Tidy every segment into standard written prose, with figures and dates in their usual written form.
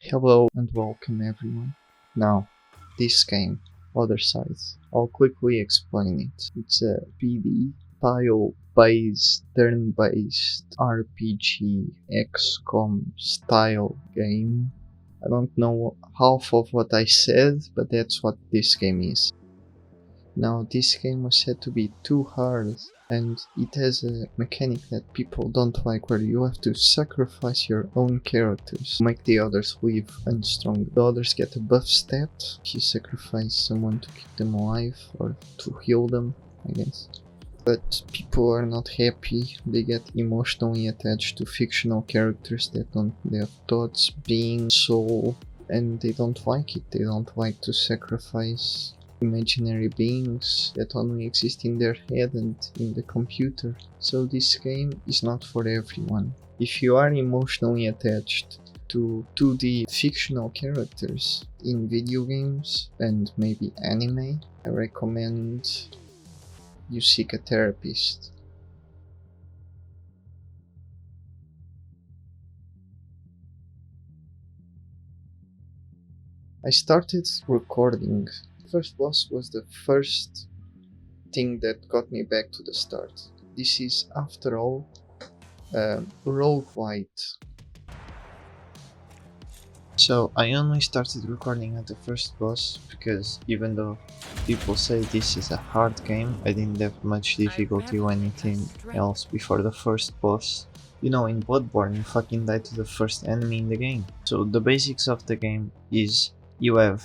Hello and welcome everyone. Now, this game, Othercide, I'll quickly explain it. It's a PD, tile-based, turn-based RPG XCOM style game. I don't know half of what I said, but that's what this game is. Now, this game was said to be too hard, and it has a mechanic that people don't like, where you have to sacrifice your own characters to make the others live and strong. The others get a buff stat if you sacrifice someone to keep them alive or to heal them, I guess. But people are not happy. They get emotionally attached to fictional characters that don't have thoughts, being, soul, and they don't like it. They don't like to sacrifice imaginary beings that only exist in their head and in the computer. So this game is not for everyone. If you are emotionally attached to 2D fictional characters in video games and maybe anime, I recommend you seek a therapist. I started recording. First boss was the first thing that got me back to the start. This is, after all, roguelite. So I only started recording at the first boss because even though people say this is a hard game, I didn't have much difficulty or anything else before the first boss. You know, in Bloodborne you fucking die to the first enemy in the game. So the basics of the game is you have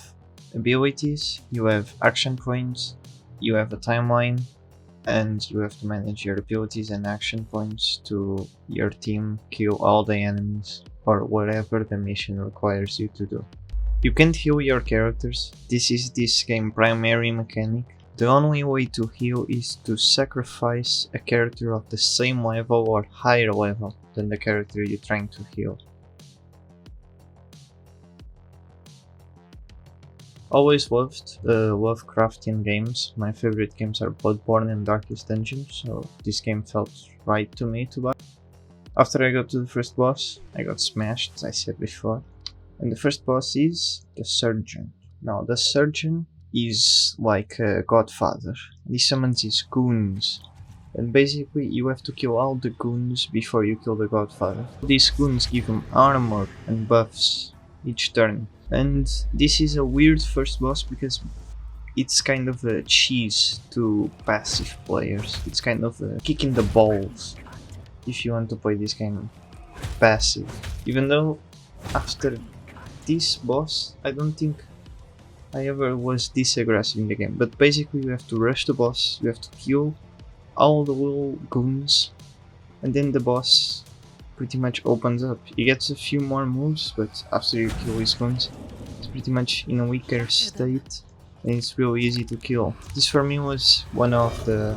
abilities, you have action points, you have a timeline, and you have to manage your abilities and action points to your team kill all the enemies or whatever the mission requires you to do. You can't heal your characters. This is this game's primary mechanic. The only way to heal is to sacrifice a character of the same level or higher level than the character you're trying to heal. Always loved Lovecraftian games. My favorite games are Bloodborne and Darkest Dungeon, so this game felt right to me to buy. After I got to the first boss, I got smashed, as I said before. And the first boss is the Surgeon. Now, the Surgeon is like a godfather. He summons his goons. And basically, you have to kill all the goons before you kill the godfather. These goons give him armor and buffs each turn. And this is a weird first boss because it's kind of a cheese to passive players. It's kind of a kick in the balls if you want to play this game passive. Even though after this boss, I don't think I ever was this aggressive in the game. But basically you have to rush the boss, you have to kill all the little goons, and then the boss pretty much opens up. He gets a few more moves, but after you kill his goons, it's pretty much in a weaker state and it's real easy to kill. This for me was one of the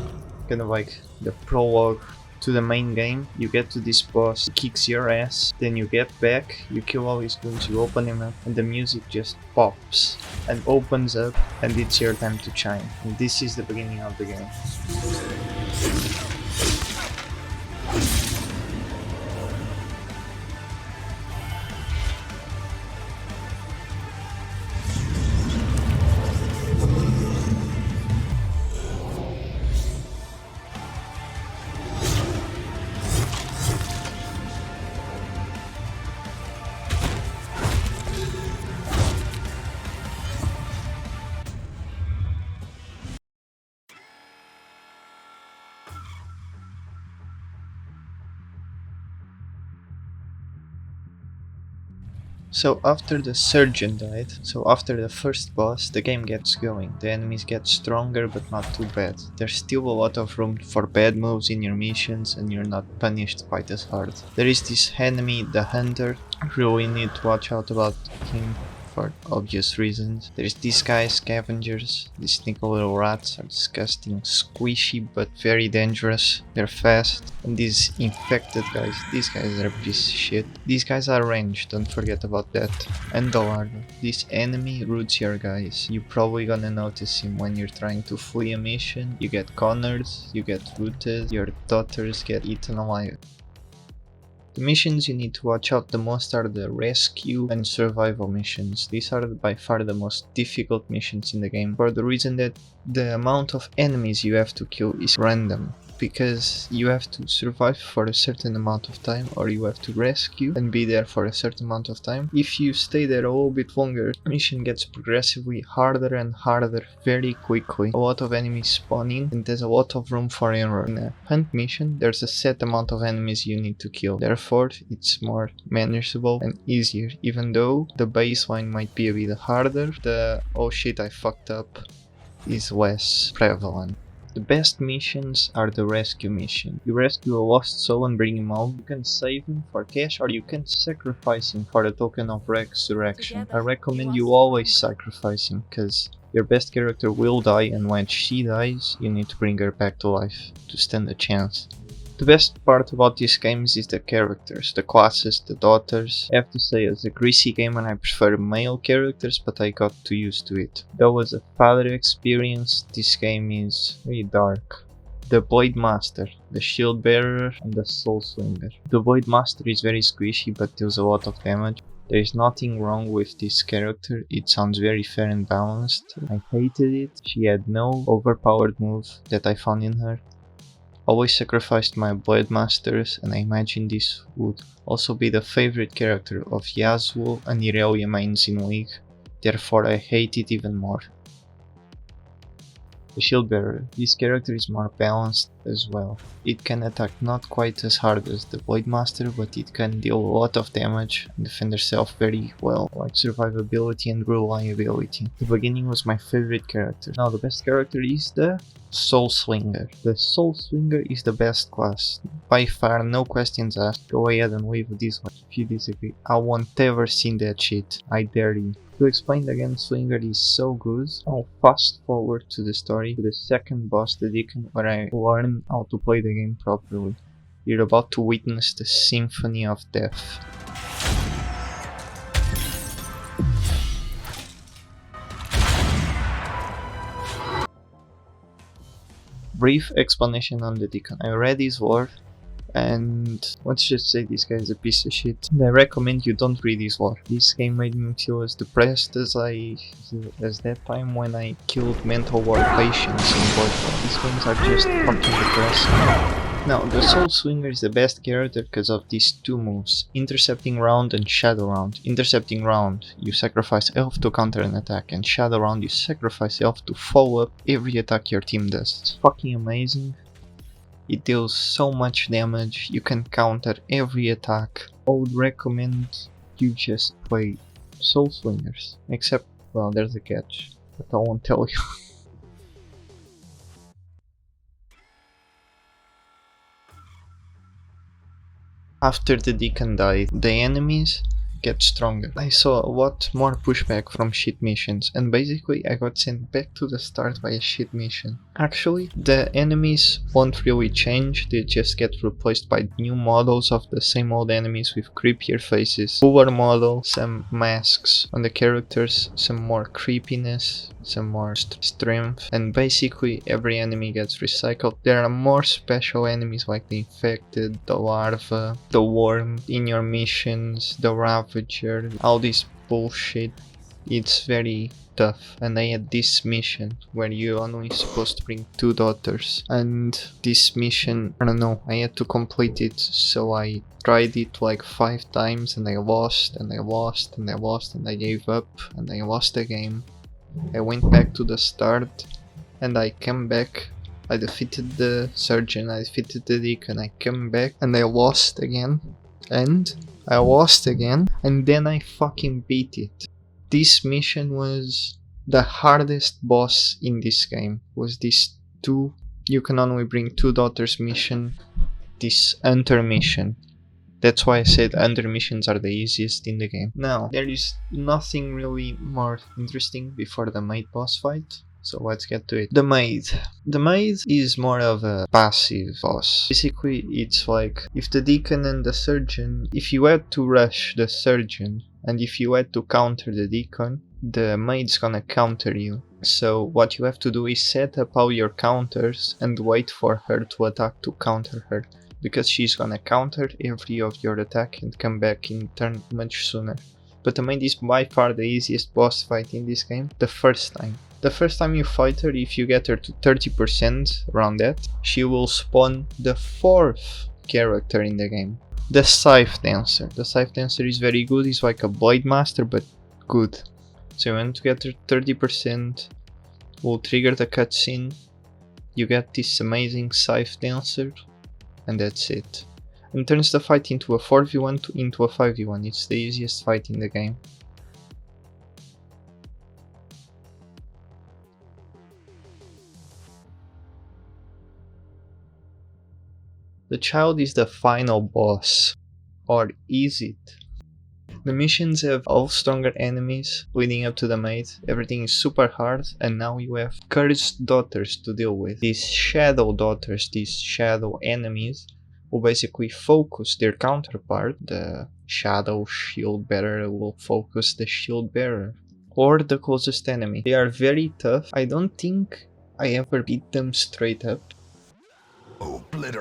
kind of like the prologue to the main game. You get to this boss, he kicks your ass, then you get back, you kill all his goons, you open him up, and the music just pops and opens up, and it's your time to shine. And this is the beginning of the game. So after the Surgeon died, so after the first boss, the game gets going. The enemies get stronger but not too bad. There's still a lot of room for bad moves in your missions and you're not punished quite as hard. There is this enemy, the Hunter. Really need to watch out about him for obvious reasons. There's these guys, Scavengers. These sneaky little rats are disgusting, squishy but very dangerous. They're fast. And these infected guys, these guys are a piece of shit. These guys are ranged, don't forget about that. And the larva. This enemy roots your guys. You're probably gonna notice him when you're trying to flee a mission. You get cornered, you get rooted, your daughters get eaten alive. The missions you need to watch out the most are the rescue and survival missions. These are by far the most difficult missions in the game, for the reason that the amount of enemies you have to kill is random, because you have to survive for a certain amount of time, or you have to rescue and be there for a certain amount of time. If you stay there a little bit longer, the mission gets progressively harder and harder very quickly. A lot of enemies spawn in and there's a lot of room for error. In a hunt mission, there's a set amount of enemies you need to kill. Therefore, it's more manageable and easier, even though the baseline might be a bit harder. The oh shit I fucked up is less prevalent. The best missions are the rescue mission. You rescue a lost soul and bring him out. You can save him for cash, or you can sacrifice him for a token of resurrection. I recommend you always sacrifice him, because your best character will die, and when she dies, you need to bring her back to life to stand a chance. The best part about these games is the characters, the classes, the daughters. I have to say, as a greasy gamer, I prefer male characters, but I got too used to it. Though as a father experience, this game is very dark. The Blade Master, the Shield Bearer, and the Soul Swinger. The Blade Master is very squishy but deals a lot of damage. There is nothing wrong with this character, it sounds very fair and balanced. I hated it, she had no overpowered move that I found in her. Always sacrificed my Blade Masters, and I imagine this would also be the favorite character of Yasuo and Irelia mains in League, therefore I hate it even more. The Shield Bearer. This character is more balanced as well. It can attack not quite as hard as the Blade Master, but it can deal a lot of damage and defend herself very well, like survivability and reliability. The beginning was my favorite character. Now the best character is the Soul Swinger. The Soul Swinger is the best class. By far, no questions asked. Go ahead and leave this one if you disagree. I won't ever see that shit. I dare you. To explain again, Swinger is so good. I'll fast forward to the story, to the second boss, the Deacon, where I learn how to play the game properly. You're about to witness the Symphony of Death. Brief explanation on the Deacon. I read his lore, and let's just say this guy is a piece of shit. And I recommend you don't read his lore. This game made me feel as depressed as that time when I killed mental ward patients in Bloodborne. These games are just fucking depressing. Now, the Soul Swinger is the best character because of these two moves, Intercepting Round and Shadow Round. Intercepting Round, you sacrifice health to counter an attack, and Shadow Round, you sacrifice health to follow up every attack your team does. It's fucking amazing. It deals so much damage, you can counter every attack. I would recommend you just play Soul Swingers. Except, well, there's a catch, but I won't tell you. After the Deacon died, the enemies get stronger. I saw a lot more pushback from shit missions, and basically I got sent back to the start by a shit mission. Actually, the enemies won't really change, they just get replaced by new models of the same old enemies with creepier faces, cooler model, some masks on the characters, some more creepiness, some more strength, and basically every enemy gets recycled. There are more special enemies like the Infected, the Larva, the Worm in your missions, the Ravager, all this bullshit. It's very tough, and I had this mission where you only supposed to bring 2 daughters, and this mission, I don't know, I had to complete it, so I tried it like 5 times and I lost and I lost and I lost and I gave up and I lost the game. I went back to the start and I came back. I defeated the surgeon, I defeated the Deacon, I came back and I lost again, and I lost again, and then I fucking beat it. This mission was the hardest boss in this game, was this you can only bring 2 daughters mission, this Hunter mission. That's why I said Under missions are the easiest in the game. Now, there is nothing really more interesting before the Maid boss fight, so let's get to it. The Maid. The Maid is more of a passive boss. Basically, it's like, if the Deacon and the Surgeon, if you had to rush the Surgeon, and if you had to counter the Deacon, the Maid's gonna counter you. So what you have to do is set up all your counters and wait for her to attack to counter her. because she's gonna counter every of your attack and come back in turn much sooner. But the maid is by far the easiest boss fight in this game, the first time. The first time you fight her, if you get her to 30% around that, she will spawn the 4th character in the game. The Scythe Dancer. The Scythe Dancer is very good, he's like a Blade Master, but good. So you want to get her 30%, will trigger the cutscene, you get this amazing Scythe Dancer, and that's it. And turns the fight into a 4v1 into a 5v1, it's the easiest fight in the game. The child is the final boss, or is it? The missions have all stronger enemies leading up to the maid, everything is super hard, and now you have cursed daughters to deal with. These shadow daughters, these shadow enemies, will basically focus their counterpart, the shadow shield bearer will focus the shield bearer, or the closest enemy. They are very tough, I don't think I ever beat them straight up.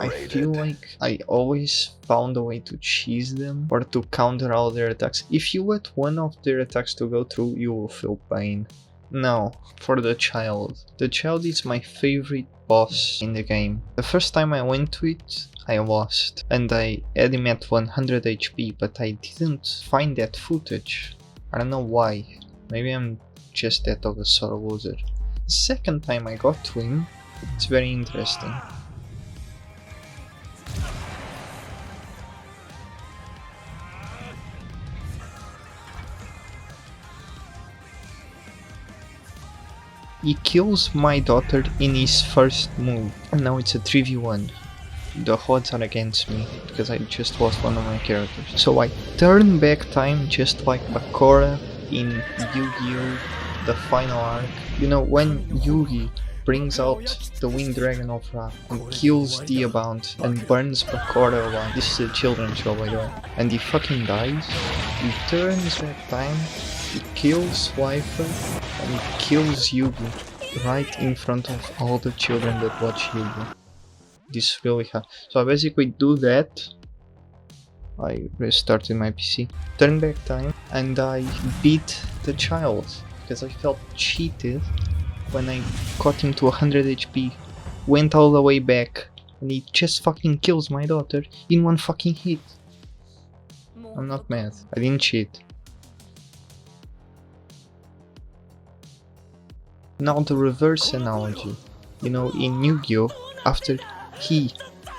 I feel like I always found a way to cheese them or to counter all their attacks. If you let one of their attacks to go through, you will feel pain. No, for the child. The child is my favorite boss in the game. The first time I went to it, I lost. And I had him at 100 HP, but I didn't find that footage. I don't know why. Maybe I'm just that of a sore loser. The second time I got to him, it's very interesting. He kills my daughter in his first move, and now it's a 3v1. The odds are against me, because I just lost one of my characters. So I turn back time just like Bakura in Yu-Gi-Oh! The final arc. You know, when Yugi brings out the Winged Dragon of Ra and kills Diabound and burns Bakura alive. This is a children's show, by the way. And he fucking dies. He turns back time, he kills Waifu, and he kills Yugi right in front of all the children that watch Yugi. This really hard. So I basically do that. I restarted my PC, turn back time, and I beat the child because I felt cheated when I got him to 100 HP, went all the way back, and he just fucking kills my daughter in one fucking hit. I'm not mad, I didn't cheat. Now the reverse analogy. You know, in Yu-Gi-Oh! After he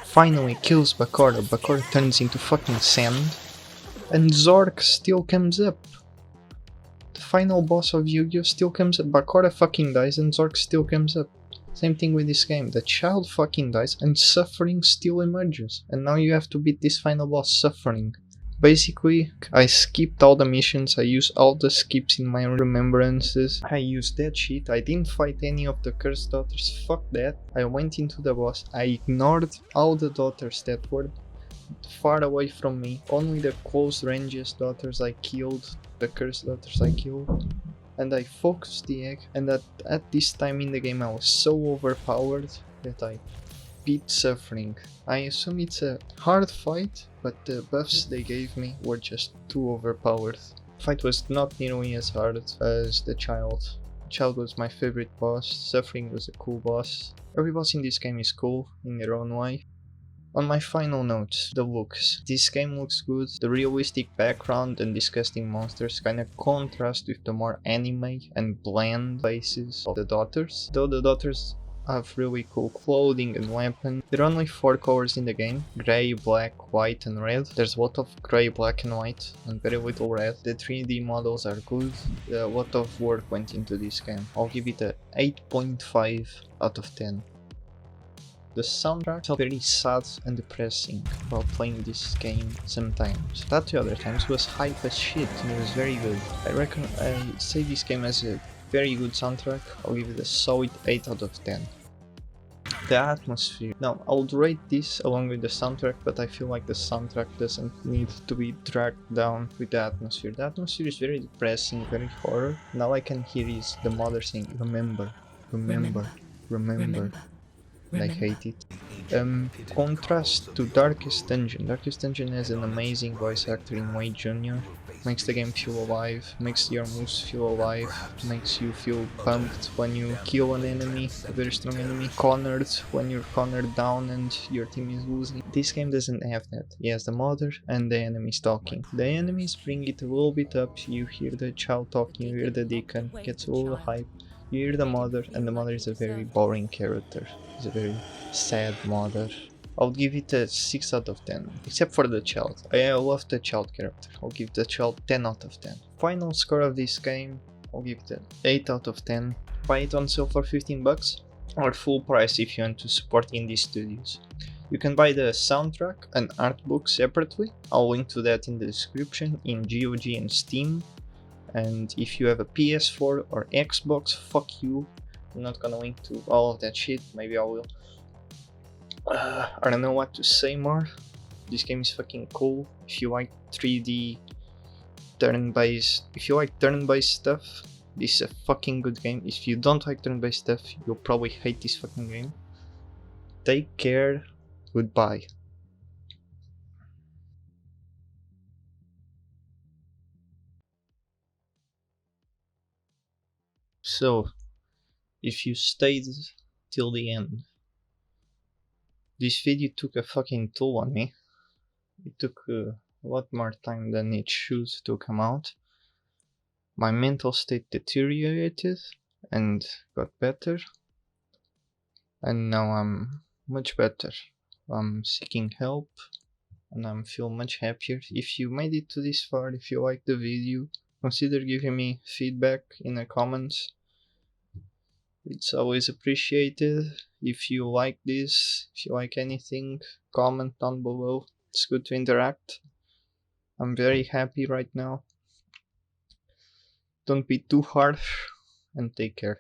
finally kills Bakura, Bakura turns into fucking sand, and Zork still comes up. The final boss of Yu-Gi-Oh! Still comes up, Bakura fucking dies and Zork still comes up. Same thing with this game, the child fucking dies and Suffering still emerges. And now you have to beat this final boss, Suffering. Basically, I skipped all the missions, I used all the skips in my remembrances. I used that shit, I didn't fight any of the cursed daughters, fuck that. I went into the boss, I ignored all the daughters that were far away from me. Only the close ranges daughters I killed, the cursed daughters I killed. And I focused the egg, and at this time in the game I was so overpowered that I beat Suffering. I assume it's a hard fight, but the buffs they gave me were just too overpowered. The fight was not nearly as hard as the child. The child was my favorite boss, Suffering was a cool boss. Every boss in this game is cool in their own way. On my final notes, the looks. This game looks good, the realistic background and disgusting monsters kinda contrast with the more anime and bland faces of the daughters. Though the daughters have really cool clothing and weapons. There are only 4 colors in the game, grey, black, white and red. There's a lot of grey, black and white and very little red. The 3D models are good, a lot of work went into this game. I'll give it a 8.5 out of 10. The soundtrack felt very sad and depressing while playing this game sometimes. That the other times was hype as shit and it was very good. I say this game has a very good soundtrack, I'll give it a solid 8 out of 10. The atmosphere. Now, I would rate this along with the soundtrack, but I feel like the soundtrack doesn't need to be dragged down with the atmosphere. The atmosphere is very depressing, very horror. And all I can hear is the mother saying, remember, remember, remember. And I hate it. Contrast to Darkest Dungeon. Darkest Dungeon has an amazing voice actor in Wade Jr. Makes the game feel alive, makes your moves feel alive, makes you feel pumped when you kill an enemy, a very strong enemy, cornered when you're cornered down and your team is losing. This game doesn't have that. It has the mother and the enemies talking. The enemies bring it a little bit up, you hear the child talking, you hear the deacon, gets a little hype. You hear the mother, and the mother is a very boring character. It's a very sad mother. I'll give it a 6 out of 10, except for the child. I love the child character. I'll give the child 10 out of 10. Final score of this game, I'll give it an 8 out of 10. Buy it on sale for 15 bucks, or full price if you want to support indie studios. You can buy the soundtrack and art book separately. I'll link to that in the description in GOG and Steam. And if you have a PS4 or Xbox, fuck you. I'm not gonna link to all of that shit. Maybe I will. I don't know what to say more. This game is fucking cool. If you like 3D turn-based, if you like turn-based stuff, this is a fucking good game. If you don't like turn-based stuff, you'll probably hate this fucking game. Take care. Goodbye. So, if you stayed till the end, this video took a fucking toll on me. It took a lot more time than it should to come out. My mental state deteriorated and got better, and now I'm much better. I'm seeking help and I'm feel much happier. If you made it to this far, if you liked the video, consider giving me feedback in the comments. It's always appreciated. If you like this, if you like anything, comment down below. It's good to interact. I'm very happy right now. Don't be too harsh and take care.